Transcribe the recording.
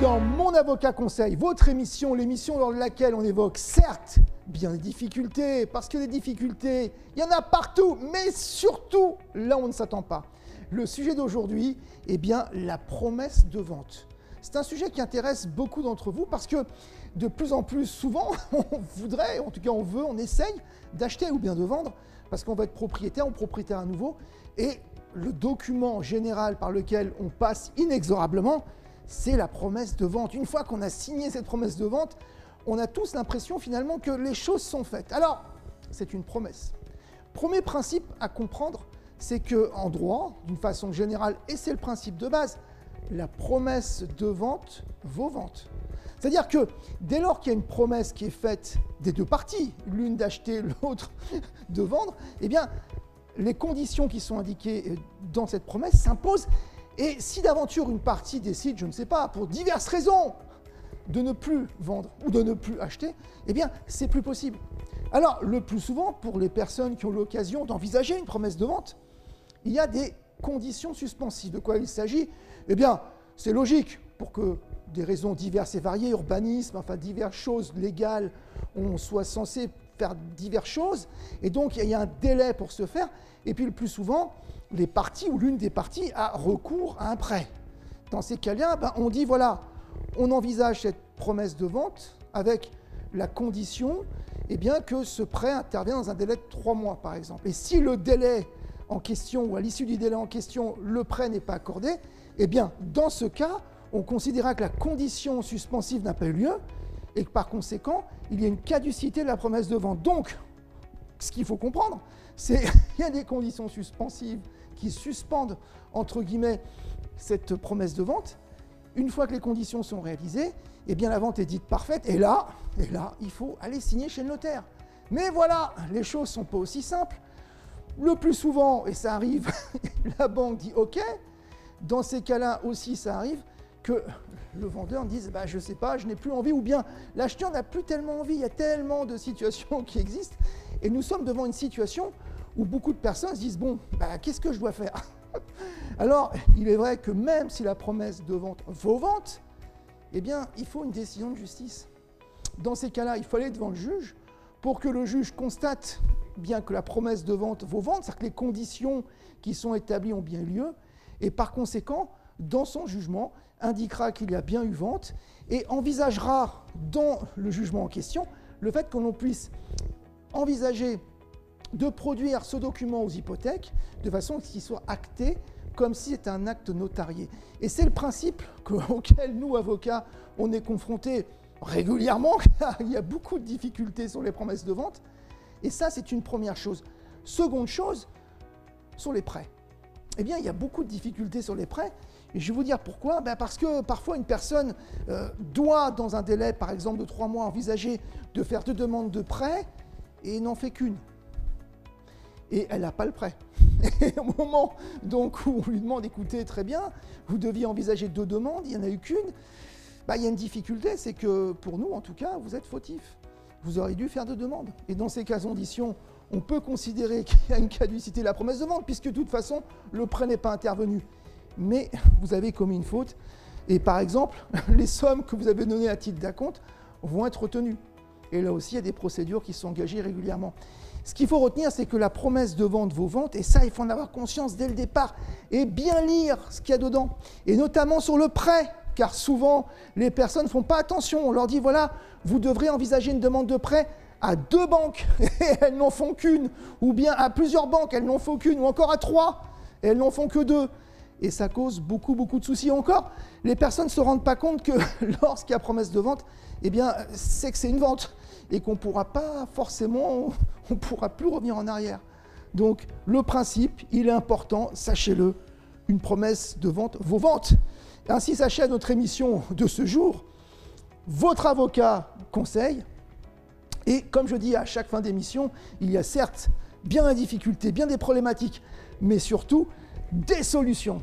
dans Mon Avocat Conseil, votre émission, l'émission lors de laquelle on évoque certes bien des difficultés, parce que les difficultés, il y en a partout, mais surtout là où on ne s'attend pas. Le sujet d'aujourd'hui est bien la promesse de vente. C'est un sujet qui intéresse beaucoup d'entre vous parce que de plus en plus souvent, on voudrait, en tout cas on veut, on essaye d'acheter ou bien de vendre parce qu'on va être propriétaire ou propriétaire à nouveau. Et le document général par lequel on passe inexorablement, c'est la promesse de vente. Une fois qu'on a signé cette promesse de vente, on a tous l'impression finalement que les choses sont faites. Alors, c'est une promesse. Premier principe à comprendre, c'est qu'en droit, d'une façon générale, et c'est le principe de base, la promesse de vente vaut vente. C'est-à-dire que dès lors qu'il y a une promesse qui est faite des deux parties, l'une d'acheter, l'autre de vendre, eh bien, les conditions qui sont indiquées dans cette promesse s'imposent. Et si d'aventure une partie décide, je ne sais pas, pour diverses raisons, de ne plus vendre ou de ne plus acheter, eh bien, c'est plus possible. Alors, le plus souvent, pour les personnes qui ont l'occasion d'envisager une promesse de vente, il y a des conditions suspensives. De quoi il s'agit? Eh bien, c'est logique, pour que des raisons diverses et variées, urbanisme, enfin diverses choses légales, on soit censé faire diverses choses, et donc il y a un délai pour ce faire, et puis le plus souvent, les parties ou l'une des parties a recours à un prêt. Dans ces cas-là, on dit voilà, on envisage cette promesse de vente avec la condition eh bien, que ce prêt intervient dans un délai de 3 mois, par exemple. Et si le délai en question, ou à l'issue du délai en question, le prêt n'est pas accordé, eh bien, dans ce cas, on considérera que la condition suspensive n'a pas eu lieu et que par conséquent, il y a une caducité de la promesse de vente. Donc, ce qu'il faut comprendre, c'est qu'il y a des conditions suspensives qui suspendent, entre guillemets, cette promesse de vente. Une fois que les conditions sont réalisées, eh bien, la vente est dite parfaite. Et là, il faut aller signer chez le notaire. Mais voilà, les choses ne sont pas aussi simples. Le plus souvent, et ça arrive, la banque dit OK. Dans ces cas-là aussi, ça arrive que le vendeur dise « je ne sais pas, je n'ai plus envie » ou bien l'acheteur n'a plus tellement envie, il y a tellement de situations qui existent. Et nous sommes devant une situation où beaucoup de personnes se disent « bon, qu'est-ce que je dois faire ?» Alors, il est vrai que même si la promesse de vente vaut vente, eh bien, il faut une décision de justice. Dans ces cas-là, il faut aller devant le juge pour que le juge constate bien que la promesse de vente vaut vente, c'est-à-dire que les conditions qui sont établies ont bien eu lieu, et par conséquent, dans son jugement, indiquera qu'il y a bien eu vente et envisagera dans le jugement en question le fait que l'on puisse envisager de produire ce document aux hypothèques de façon qu'il soit acté comme si c'était un acte notarié. Et c'est le principe auquel nous, avocats, on est confrontés régulièrement, car il y a beaucoup de difficultés sur les promesses de vente. Et ça, c'est une première chose. Seconde chose, sur les prêts. Eh bien, il y a beaucoup de difficultés sur les prêts. Et je vais vous dire pourquoi. Parce que parfois, une personne doit, dans un délai, par exemple, de 3 mois, envisager de faire 2 demandes de prêt et n'en fait qu'une. Et elle n'a pas le prêt. Et au moment donc, où on lui demande, écoutez, très bien, vous deviez envisager 2 demandes, il n'y en a eu qu'une, il y a une difficulté, c'est que pour nous, en tout cas, vous êtes fautif. Vous auriez dû faire 2 demandes. Et dans ces conditions, on peut considérer qu'il y a une caducité de la promesse de vente, puisque de toute façon, le prêt n'est pas intervenu. Mais vous avez commis une faute. Et par exemple, les sommes que vous avez données à titre d'acompte vont être retenues. Et là aussi, il y a des procédures qui sont engagées régulièrement. Ce qu'il faut retenir, c'est que la promesse de vente vaut vente, et ça, il faut en avoir conscience dès le départ, et bien lire ce qu'il y a dedans, et notamment sur le prêt, car souvent, les personnes ne font pas attention. On leur dit, voilà, vous devrez envisager une demande de prêt à 2 banques, et elles n'en font qu'une, ou bien à plusieurs banques, elles n'en font qu'une, ou encore à 3, et elles n'en font que 2. Et ça cause beaucoup de soucis. Encore, les personnes ne se rendent pas compte que lorsqu'il y a promesse de vente, eh bien, c'est que c'est une vente, et qu'on ne pourra pas forcément, on ne pourra plus revenir en arrière. Donc, le principe, il est important, sachez-le, une promesse de vente vaut vente. Ainsi s'achève notre émission de ce jour, votre avocat conseil. Et comme je dis à chaque fin d'émission, il y a certes bien des difficultés, bien des problématiques, mais surtout des solutions.